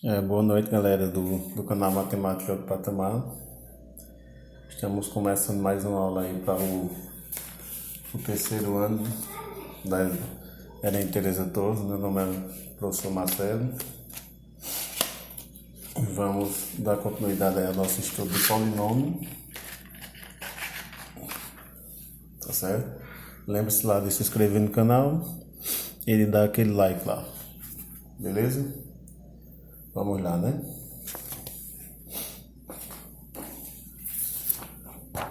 Boa noite, galera do canal Matemática do Patamar. Estamos começando mais uma aula aí para o terceiro ano da Erem Tereza Torres. Meu nome é professor Marcelo. Vamos dar continuidade aí ao nosso estudo de polinômio. Tá certo? Lembre-se lá de se inscrever no canal e de dar aquele like lá. Beleza? Vamos lá, né?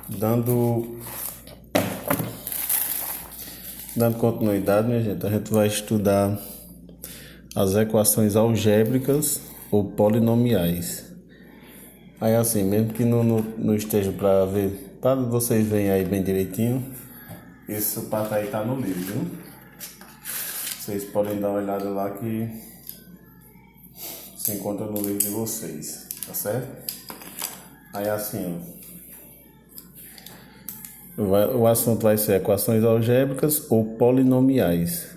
Dando continuidade, minha gente, a gente vai estudar as equações algébricas ou polinomiais. Aí assim, mesmo que não esteja para ver, para vocês verem aí bem direitinho, esse parte aí tá no livro, viu? Vocês podem dar uma olhada lá que se encontra no livro de vocês, tá certo? Aí assim, o assunto vai ser equações algébricas ou polinomiais.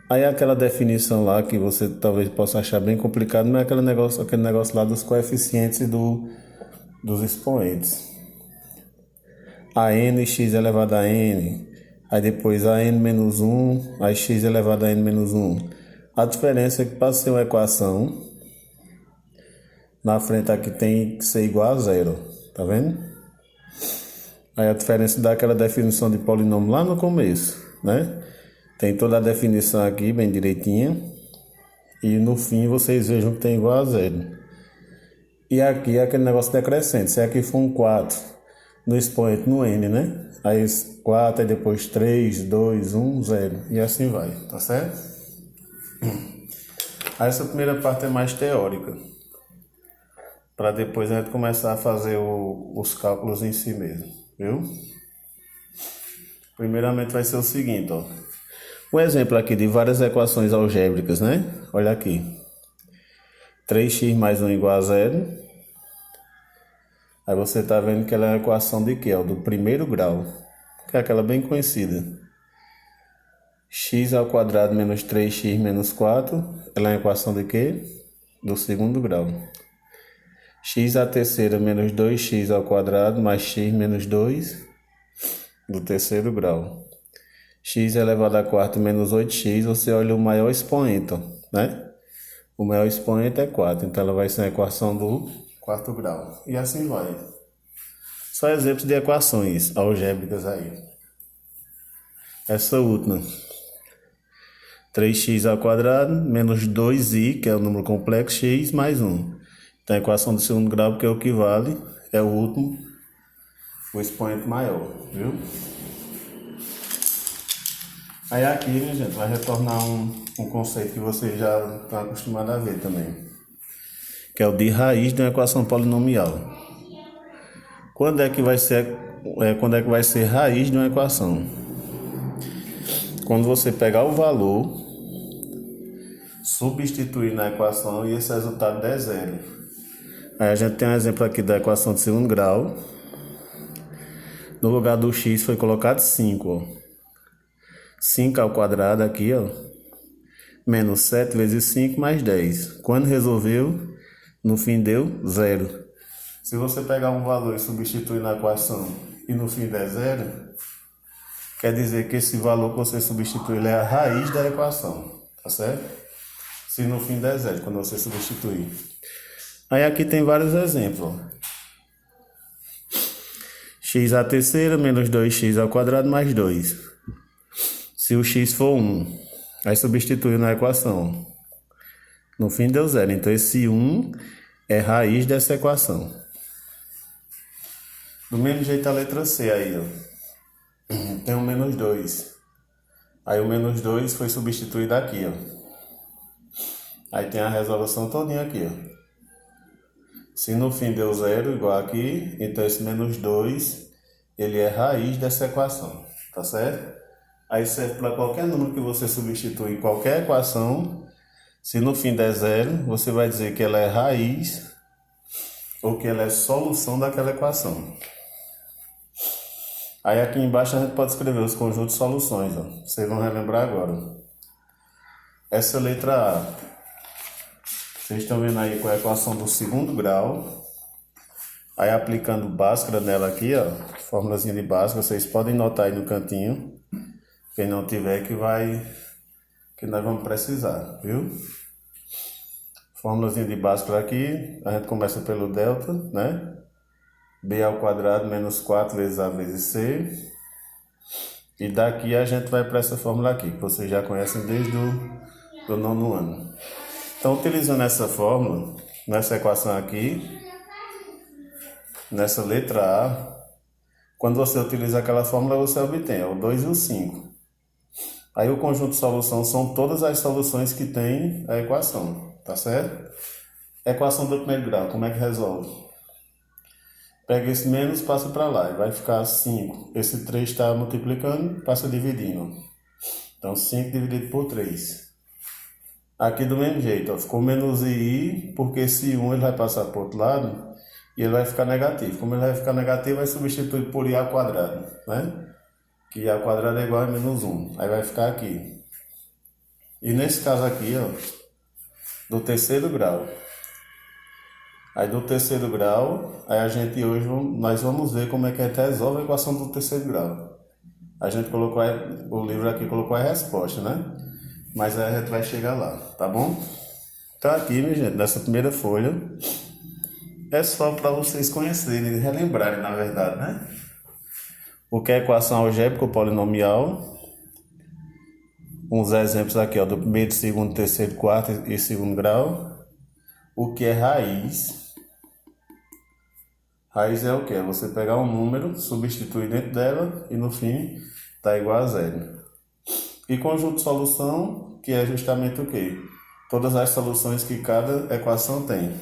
Aí aquela definição lá que você talvez possa achar bem complicado, não é aquele negócio lá dos coeficientes e dos expoentes. A n, x elevado a n, aí depois a n menos 1, aí x elevado a n menos 1. A diferença é que para ser uma equação, na frente aqui tem que ser igual a zero, tá vendo? Aí a diferença daquela definição de polinômio lá no começo, né? Tem toda a definição aqui bem direitinha. E no fim vocês vejam que tem igual a zero. E aqui é aquele negócio decrescente. Se aqui for um 4 no expoente no n, né? Aí 4, aí depois 3, 2, 1, 0. E assim vai, tá certo? Aí essa primeira parte é mais teórica. Para depois a gente começar a fazer os cálculos em si mesmo, viu? Primeiramente vai ser o seguinte, ó. Um exemplo aqui de várias equações algébricas, né? Olha aqui. 3x mais 1 igual a 0. Aí você está vendo que ela é uma equação de quê? Do primeiro grau. Que é aquela bem conhecida. X ao quadrado menos 3x menos 4. Ela é uma equação de quê? Do segundo grau. X à terceira menos 2x ao quadrado mais x menos 2. Do terceiro grau. X elevado a quarto menos 8x, você olha o maior expoente, né? O maior expoente é 4, então ela vai ser a equação do quarto grau. E assim vai. Só exemplos de equações algébricas aí. Essa última. 3x ao quadrado menos 2i, que é o número complexo, x mais 1. Então a equação do segundo grau, que é o que vale, é o último, o expoente maior, viu? Aí aqui, né, gente, vai retornar um conceito que você já está acostumado a ver também, que é o de raiz de uma equação polinomial. Quando é que vai ser raiz de uma equação? Quando você pegar o valor, substituir na equação e esse resultado der zero. Aí a gente tem um exemplo aqui da equação de segundo grau. No lugar do x foi colocado 5, ó. 5 ao quadrado aqui, ó, menos 7 vezes 5 mais 10. Quando resolveu, no fim deu 0. Se você pegar um valor e substituir na equação e no fim der 0, quer dizer que esse valor que você substitui ele é a raiz da equação, tá certo? Se no fim der 0, quando você substituir. Aí aqui tem vários exemplos, ó. X à terceira menos 2x ao quadrado mais 2. Se o x for 1, aí substituiu na equação. No fim deu 0. Então esse 1 é raiz dessa equação. Do mesmo jeito a letra C aí, ó. Tem um menos 2. Aí o menos 2 foi substituído aqui, ó. Aí tem a resolução todinha aqui, ó. Se no fim deu 0, igual aqui, então esse menos 2, ele é raiz dessa equação, tá certo? Aí serve para qualquer número que você substitui em qualquer equação. Se no fim der 0, você vai dizer que ela é raiz ou que ela é solução daquela equação. Aí aqui embaixo a gente pode escrever os conjuntos de soluções, ó. Vocês vão relembrar agora. Essa letra A Vocês estão vendo aí com a equação do segundo grau. Aí aplicando Bhaskara nela aqui, ó, formulazinha de Bhaskara, vocês podem notar aí no cantinho. Quem não tiver que nós vamos precisar, viu? Formulazinha de Bhaskara aqui, a gente começa pelo delta, né? B ao quadrado menos 4 vezes A vezes C. E daqui a gente vai para essa fórmula aqui, que vocês já conhecem desde o nono ano. Então, utilizando essa fórmula, nessa equação aqui, nessa letra A, quando você utiliza aquela fórmula, você obtém o 2 e o 5. Aí o conjunto de solução são todas as soluções que tem a equação, tá certo? Equação do primeiro grau, como é que resolve? Pega esse menos, passa para lá, e vai ficar 5. Esse 3 está multiplicando, passa dividindo. Então, 5 dividido por 3. Aqui do mesmo jeito, ó, ficou menos i, porque esse 1 ele vai passar para o outro lado e ele vai ficar negativo. Como ele vai ficar negativo, vai substituir por i ao quadrado, né? Que i ao quadrado é igual a menos 1. Aí vai ficar aqui. E nesse caso aqui, ó, do terceiro grau. Aí do terceiro grau, aí a gente hoje nós vamos ver como é que a gente resolve a equação do terceiro grau. A gente colocou, o livro aqui colocou a resposta, né? Mas aí a gente vai chegar lá, tá bom? Tá aqui, minha gente, nessa primeira folha. É só para vocês conhecerem, relembrarem, na verdade, né? O que é equação algébrica ou polinomial. Uns exemplos aqui, ó, do primeiro, segundo, terceiro, quarto e segundo grau. O que é raiz. Raiz é o que? É você pegar um número, substituir dentro dela e no fim tá igual a zero. E conjunto de solução, que é justamente o que? Todas as soluções que cada equação tem.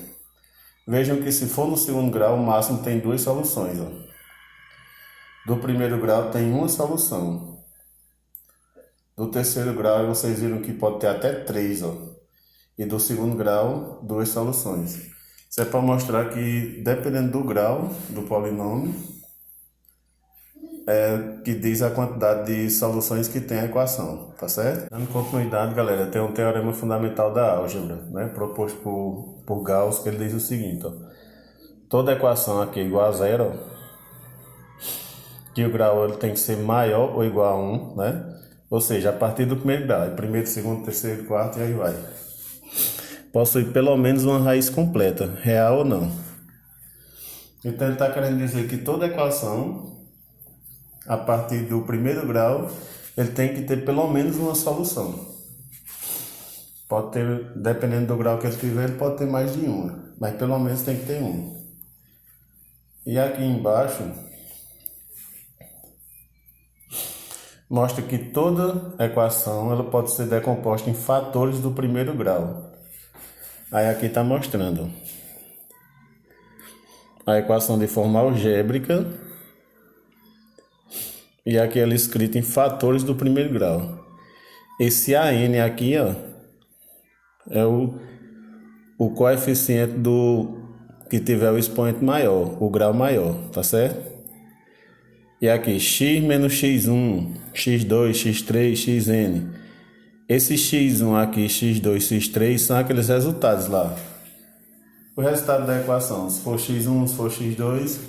Vejam que se for no segundo grau, o máximo tem duas soluções. Ó. Do primeiro grau tem uma solução. Do terceiro grau, vocês viram que pode ter até três. Ó. E do segundo grau, duas soluções. Isso é para mostrar que, dependendo do grau do polinômio, que diz a quantidade de soluções que tem a equação, tá certo? Dando continuidade, galera, tem um teorema fundamental da álgebra, né, proposto por Gauss, que ele diz o seguinte, ó, toda equação aqui é igual a zero, que o grau ele tem que ser maior ou igual a 1, né, ou seja, a partir do primeiro grau, primeiro, segundo, terceiro, quarto e aí vai. Possui pelo menos uma raiz completa, real ou não. Então ele está querendo dizer que toda equação, a partir do primeiro grau, ele tem que ter pelo menos uma solução. Pode ter, dependendo do grau que ele tiver, ele pode ter mais de uma, mas pelo menos tem que ter uma. E aqui embaixo, mostra que toda equação ela pode ser decomposta em fatores do primeiro grau. Aí aqui está mostrando a equação de forma algébrica e aqui ela é escrita em fatores do primeiro grau. Esse AN aqui, ó, é o coeficiente do que tiver o expoente maior, o grau maior, tá certo? E aqui x menos x1, x2, x3, xn. Esse x1 aqui, x2, x3 são aqueles resultados lá. O resultado da equação, se for x1, se for x2,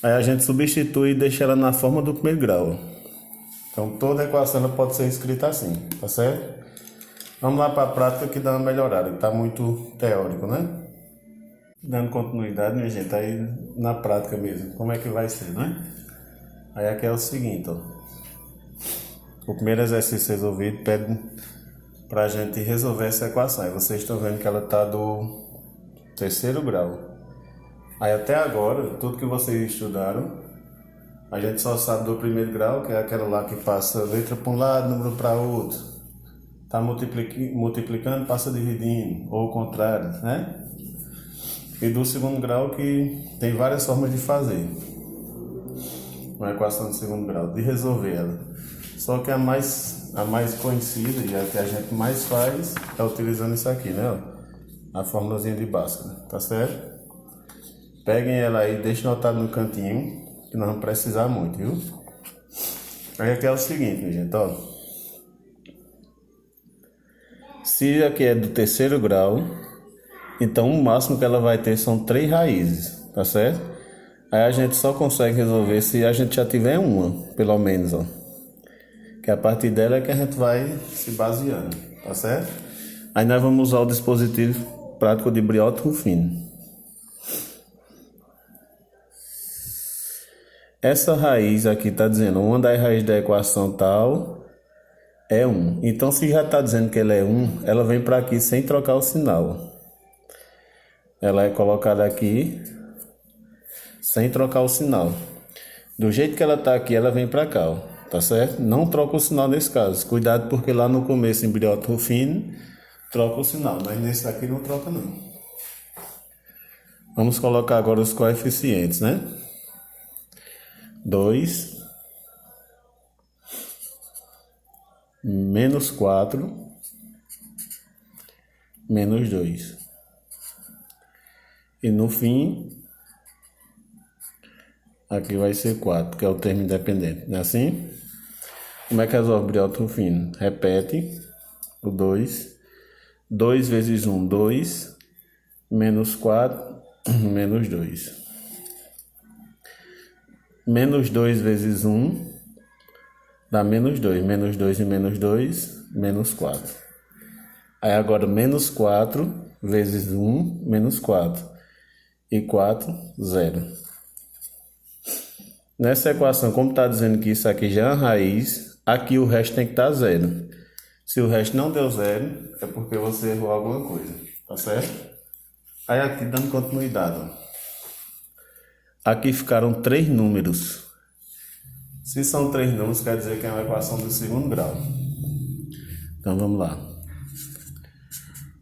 aí a gente substitui e deixa ela na forma do primeiro grau. Então toda equação ela pode ser escrita assim, tá certo? Vamos lá para a prática que dá uma melhorada, que está muito teórico, né? Dando continuidade, minha gente, aí na prática mesmo, como é que vai ser, né? Aí aqui é o seguinte, ó. O primeiro exercício resolvido pede para a gente resolver essa equação. Aí vocês estão vendo que ela está do terceiro grau. Aí até agora, tudo que vocês estudaram, a gente só sabe do primeiro grau, que é aquela lá que passa letra para um lado, número para outro. Está multiplicando, passa dividindo, ou o contrário, né? E do segundo grau que tem várias formas de fazer uma equação de segundo grau, de resolver ela. Só que a mais conhecida e a que a gente mais faz é utilizando isso aqui, né? A formulazinha de Bhaskara, tá certo? Peguem ela aí, deixem anotado no cantinho, que nós vamos precisar muito, viu? Aí aqui é o seguinte, minha gente, ó. Se aqui é do terceiro grau, Então o máximo que ela vai ter são 3 raízes, tá certo? Aí a gente só consegue resolver se a gente já tiver uma, pelo menos, ó. Que a partir dela é que a gente vai se baseando, tá certo? Aí nós vamos usar o dispositivo prático de Briotto-Ruffino. Essa raiz aqui está dizendo uma das raízes da equação tal é 1. Então, se já está dizendo que ela é 1, ela vem para aqui sem trocar o sinal. Ela é colocada aqui sem trocar o sinal. Do jeito que ela está aqui, ela vem para cá, ó, tá certo? Não troca o sinal nesse caso. Cuidado porque lá no começo, em Briotto-Ruffino, troca o sinal, mas nesse aqui não troca não. Vamos colocar agora os coeficientes, né? 2 menos 4 menos 2. E no fim, aqui vai ser 4, que é o termo independente, não é assim? Como é que resolve Briotto-Ruffino? Repete o 2. 2 vezes 1, 2. Menos 4, menos 2. Menos 2 vezes 1 dá menos 2. Menos 2 e menos 2, menos 4. Aí agora menos 4 vezes 1, menos 4. E 4, 0. Nessa equação, como está dizendo que isso aqui já é uma raiz, aqui o resto tem que estar 0. Se o resto não deu 0, é porque você errou alguma coisa, tá certo? Aí aqui dando continuidade, ó. Aqui ficaram 3 números. Se são 3 números, quer dizer que é uma equação do segundo grau. Então vamos lá.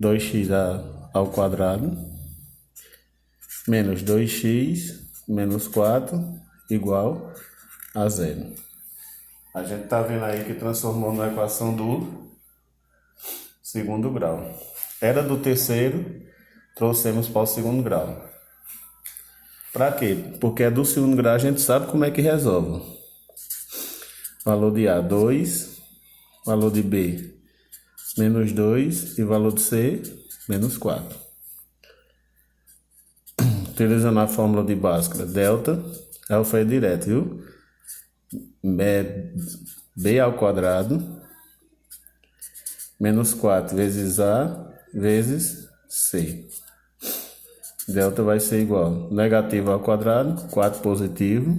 2x ao quadrado menos 2x menos 4 igual a 0. A gente está vendo aí que transformou na equação do segundo grau. Era do terceiro, trouxemos para o segundo grau. Para quê? Porque é do segundo grau, a gente sabe como é que resolve. Valor de A, 2. Valor de B, menos 2. E valor de C, menos 4. Utilizando a fórmula de Bhaskara, delta, foi direto, viu? B ao quadrado, menos 4 vezes A, vezes C. Delta vai ser igual, negativo ao quadrado, 4 positivo,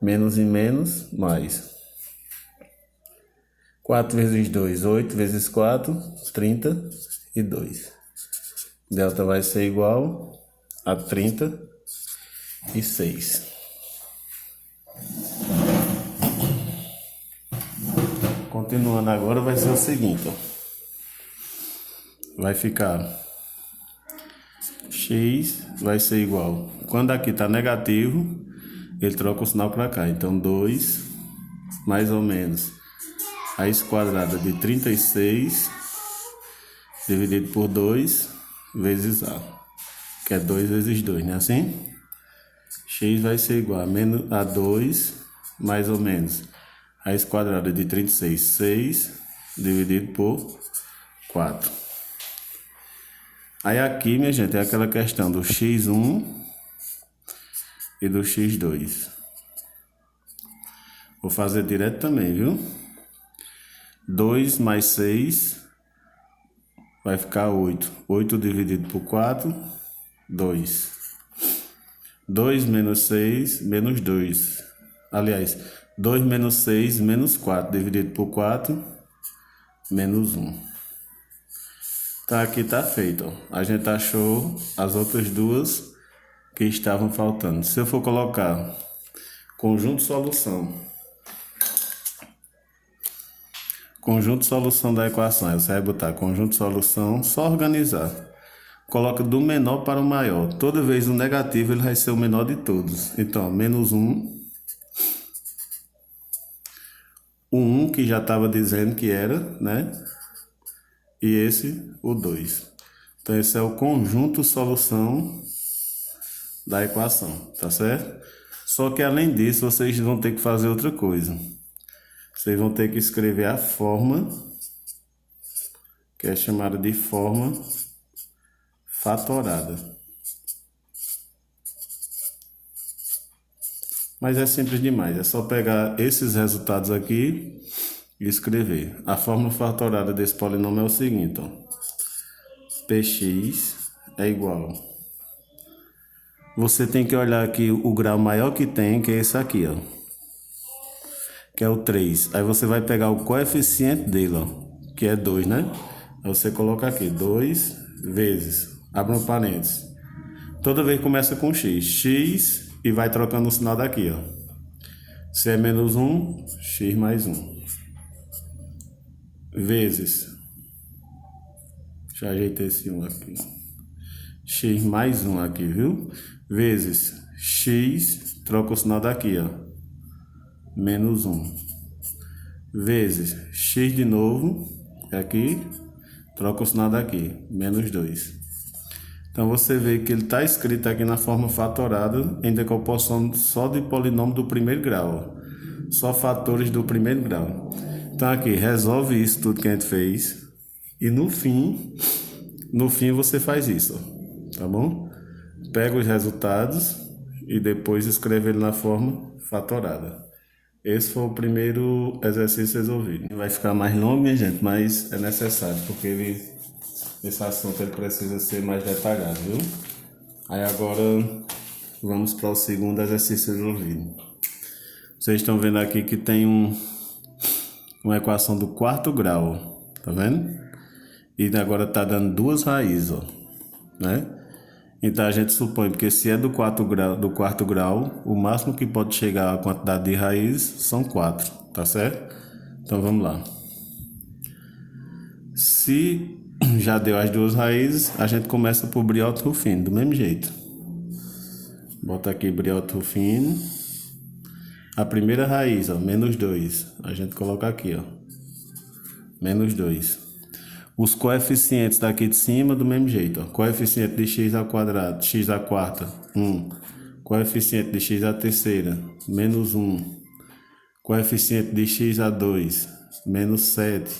menos e menos, mais. 4 vezes 2, 8 vezes 4, 32. Delta vai ser igual a 36. Continuando agora, vai ser o seguinte, ó. Vai ficar x vai ser igual. Quando aqui está negativo, ele troca o sinal para cá. Então, 2 mais ou menos raiz quadrada de 36 dividido por 2 vezes A, que é 2 vezes 2, não é assim? X vai ser igual a 2 mais ou menos raiz quadrada de 36, 6 dividido por 4. Aí aqui, minha gente, é aquela questão do x1 e do x2. Vou fazer direto também, viu? 2 mais 6 vai ficar 8. 8 dividido por 4, 2. 2 menos 6, menos 2. Aliás, 2 menos 6, menos 4 dividido por 4, menos 1. Tá, aqui tá feito, ó. A gente achou as outras duas que estavam faltando. Se eu for colocar conjunto solução da equação, aí você vai botar conjunto solução, só organizar. Coloca do menor para o maior. Toda vez o negativo ele vai ser o menor de todos. Então, menos 1. O 1 que já estava dizendo que era, né? E esse, o 2. Então, esse é o conjunto solução da equação, tá certo? Só que além disso, vocês vão ter que fazer outra coisa. Vocês vão ter que escrever a forma, que é chamada de forma fatorada. Mas é simples demais, é só pegar esses resultados aqui e escrever. A fórmula fatorada desse polinômio é o seguinte, ó. Px é igual. Você tem que olhar aqui o grau maior que tem, que é esse aqui, ó. Que é o 3. Aí você vai pegar o coeficiente dele, ó, que é 2, né? Aí você coloca aqui, 2 vezes, abre um parênteses. Toda vez começa com x, e vai trocando o sinal daqui, ó. Se é menos 1, x mais 1. Vezes, deixa eu ajeitar esse 1 aqui. X mais 1 aqui, viu? Vezes x, troca o sinal daqui, ó. Menos 1. Vezes x de novo, aqui, troca o sinal daqui, menos 2. Então você vê que ele está escrito aqui na forma fatorada em decomposição só de polinômio do primeiro grau, ó. Só fatores do primeiro grau. Então aqui, resolve isso tudo que a gente fez e no fim você faz isso, ó, tá bom? Pega os resultados e depois escreve ele na forma fatorada. Esse foi o primeiro exercício resolvido. Vai ficar mais longo, minha gente, mas é necessário, porque esse assunto ele precisa ser mais detalhado, viu? Aí agora vamos para o segundo exercício resolvido. Vocês estão vendo aqui que tem uma equação do quarto grau, tá vendo? E agora está dando duas raízes, ó, né? Então a gente supõe, porque se é do quarto grau, o máximo que pode chegar a quantidade de raízes são 4, tá certo? Então vamos lá. Se já deu as duas raízes, a gente começa por Briotto-Ruffini, do mesmo jeito. Bota aqui Briotto-Ruffini. A primeira raiz, ó, menos 2. A gente coloca aqui, ó, menos 2. Os coeficientes daqui de cima do mesmo jeito, ó. Coeficiente de x ao quadrado, x à quarta, 1. Coeficiente de x à terceira, menos 1. Coeficiente de x a 2, menos 7.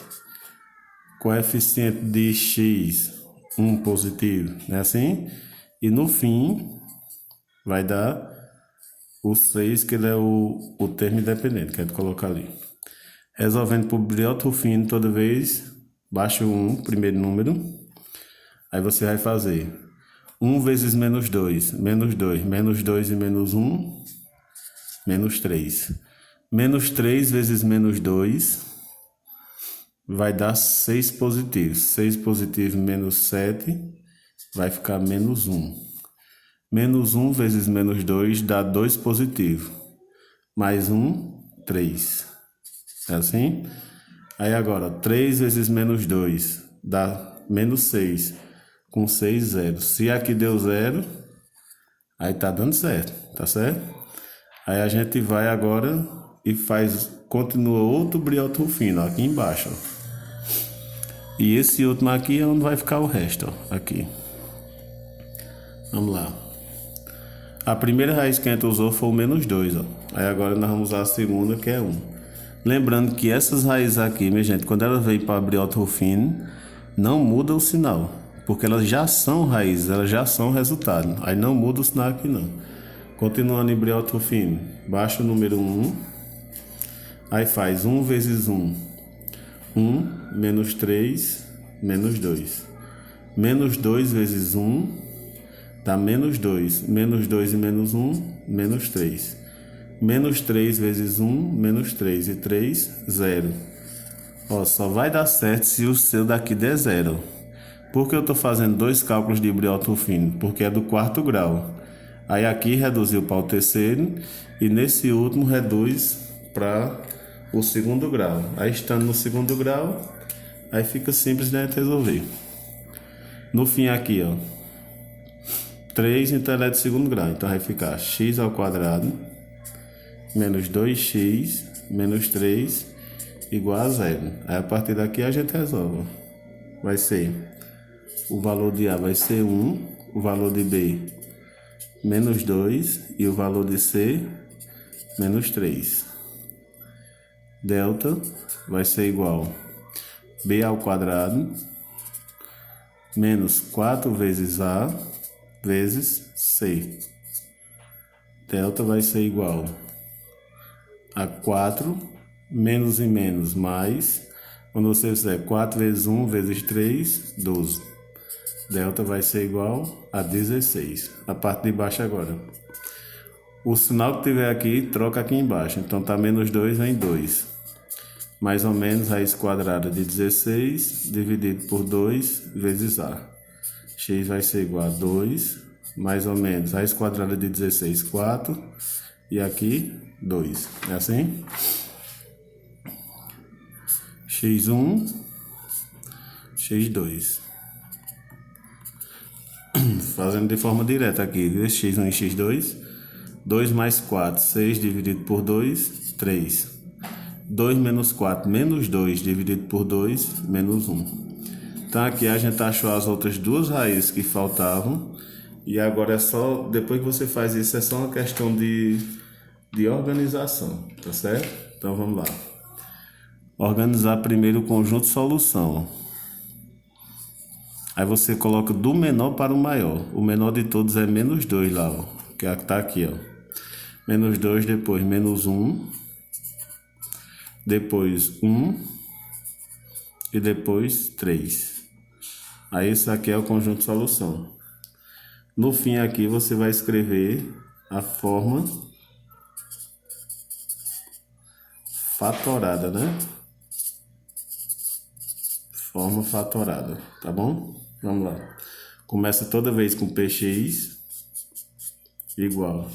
Coeficiente de x, 1 positivo, não é assim? E no fim, vai dar o 6, que ele é o termo independente, que a gente colocar ali. Resolvendo por Briotto-Ruffini toda vez, baixa o 1, primeiro número. Aí você vai fazer 1 vezes menos 2, menos 2, menos 2 e menos 1, menos 3. Menos 3 vezes menos 2 vai dar 6 positivos. 6 positivo menos 7 vai ficar menos 1. Menos 1 vezes menos 2 dá 2 positivo. Mais 1, 3. É assim? Aí agora, 3 vezes menos 2 dá menos 6. Com 6, 0. Se aqui deu 0, aí tá dando certo, tá certo? Aí a gente vai agora e continua outro Briotto-Ruffini, aqui embaixo, ó. E esse último aqui é onde vai ficar o resto, ó, aqui. Vamos lá. A primeira raiz que a gente usou foi o menos 2, ó. Aí agora nós vamos usar a segunda, que é 1. Lembrando que essas raízes aqui, minha gente, quando elas vêm para Briotto-Ruffini, não muda o sinal, porque elas já são raízes, elas já são resultado. Aí não muda o sinal aqui não. Continuando em Briotto-Ruffini, baixa o número 1, aí faz 1 vezes 1, 1, menos 3, menos 2. Menos 2 vezes 1 dá menos 2. Menos 2 e menos 1, menos 3. Menos 3 vezes 1, menos 3. E 3, 0. Ó, só vai dar certo se o seu daqui der 0. Por que eu estou fazendo dois cálculos de Briotto-Ruffini? Porque é do quarto grau. Aí aqui reduziu para o terceiro e nesse último reduz para o segundo grau. Aí estando no segundo grau, aí fica simples de a gente resolver. No fim aqui, ó, 3, então ela é de segundo grau. Então vai ficar x ao quadrado menos 2x menos 3 igual a 0. Aí a partir daqui a gente resolve. Vai ser, o valor de A vai ser 1, o valor de B menos 2 e o valor de C menos 3. Delta vai ser igual B ao quadrado menos 4 vezes A vezes C. Delta vai ser igual a 4 menos e menos mais. Quando você fizer 4 vezes 1 vezes 3, 12. Delta vai ser igual a 16. A parte de baixo agora. O sinal que tiver aqui, troca aqui embaixo. Então tá menos 2 vem 2. Mais ou menos raiz quadrada de 16 dividido por 2 vezes A. X vai ser igual a 2, mais ou menos raiz quadrada de 16, 4. E aqui, 2. É assim? X1, X2. Fazendo de forma direta aqui, viu? X1 e X2. 2 mais 4, 6 dividido por 2, 3. 2 menos 4, menos 2 dividido por 2, menos 1. Então aqui a gente achou as outras duas raízes que faltavam. E agora é só, depois que você faz isso, é só uma questão de organização, tá certo? Então vamos lá. Organizar primeiro o conjunto solução. Aí você coloca do menor para o maior. O menor de todos é menos 2 lá, ó, que é a que tá aqui, ó. Menos 2, depois menos 1. Depois 1. E depois 3. Aí isso aqui é o conjunto solução. No fim aqui você vai escrever a forma fatorada, né? Forma fatorada, tá bom? Vamos lá. Começa toda vez com px igual.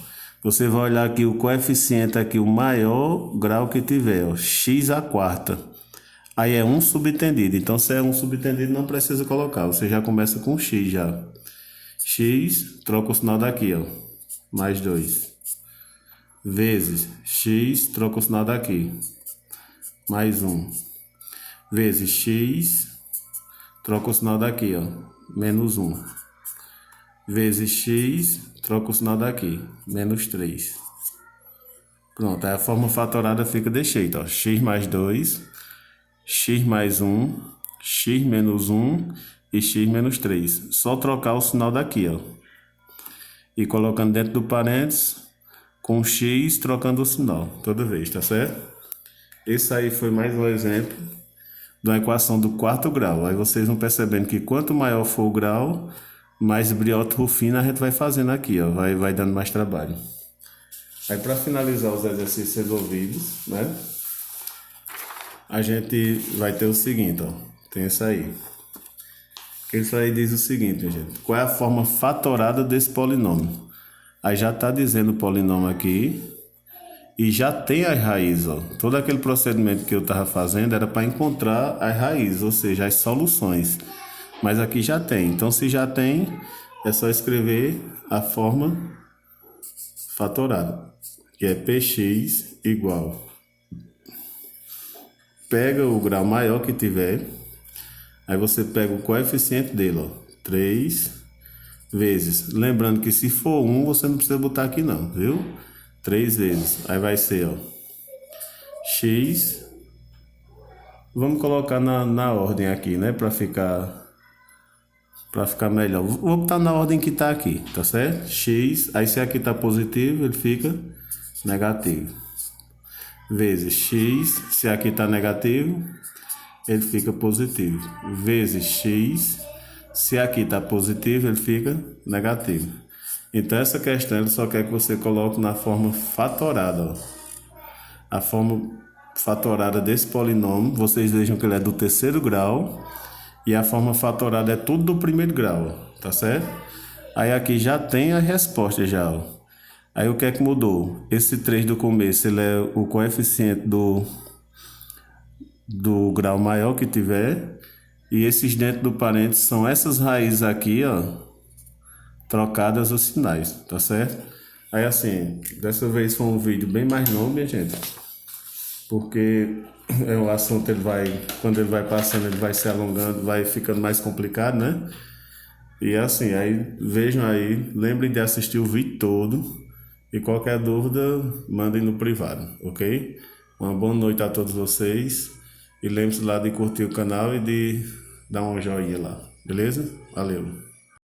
Você vai olhar aqui o coeficiente aqui, o maior grau que tiver, ó, x à quarta. Aí é um subtendido. Então, se é um subtendido, não precisa colocar. Você já começa com x já. X, troca o sinal daqui, ó. Mais 2. Vezes x, troca o sinal daqui. Mais 1. Vezes x, troca o sinal daqui, ó. Menos 1. Vezes x, troca o sinal daqui. Menos 3. Pronto, aí a forma fatorada fica desse jeito, ó. X mais 2, x mais 1, x menos 1 e x menos 3. Só trocar o sinal daqui, ó. E colocando dentro do parênteses, com x trocando o sinal, toda vez, tá certo? Esse aí foi mais um exemplo de uma equação do quarto grau. Aí vocês vão percebendo que quanto maior for o grau, mais Briotto Rufino a gente vai fazendo aqui, ó. Vai dando mais trabalho. Aí para finalizar os exercícios resolvidos, né? A gente vai ter o seguinte, ó. Tem isso aí. Isso aí diz o seguinte, gente. Qual é a forma fatorada desse polinômio? Aí já está dizendo o polinômio aqui. E já tem as raízes, ó. Todo aquele procedimento que eu estava fazendo era para encontrar as raízes, ou seja, as soluções. Mas aqui já tem. Então, se já tem, é só escrever a forma fatorada, que é px igual. Pega o grau maior que tiver, aí você pega o coeficiente dele, ó, 3 vezes. Lembrando que se for 1, você não precisa botar aqui não, viu? 3 vezes. Aí vai ser, ó, x. Vamos colocar na ordem aqui, né? Para ficar melhor. Vou botar na ordem que tá aqui, tá certo? X. Aí se aqui tá positivo, ele fica negativo. Vezes x. Se aqui tá negativo, ele fica positivo. Vezes x. Se aqui está positivo, ele fica negativo. Então, essa questão ele só quer que você coloque na forma fatorada. Ó. A forma fatorada desse polinômio, vocês vejam que ele é do terceiro grau. E a forma fatorada é tudo do primeiro grau, ó, tá certo? Aí aqui já tem a resposta já. Ó. Aí o que é que mudou? Esse 3 do começo, ele é o coeficiente do grau maior que tiver. E esses dentro do parênteses são essas raízes aqui, ó, trocadas os sinais, tá certo? Aí assim, dessa vez foi um vídeo bem mais longo, minha gente, porque o assunto quando ele vai passando, ele vai se alongando, vai ficando mais complicado, né? E assim, aí vejam aí, lembrem de assistir o vídeo todo e qualquer dúvida, mandem no privado, ok? Uma boa noite a todos vocês e lembre-se lá de curtir o canal e de dar um joinha lá, beleza? Valeu.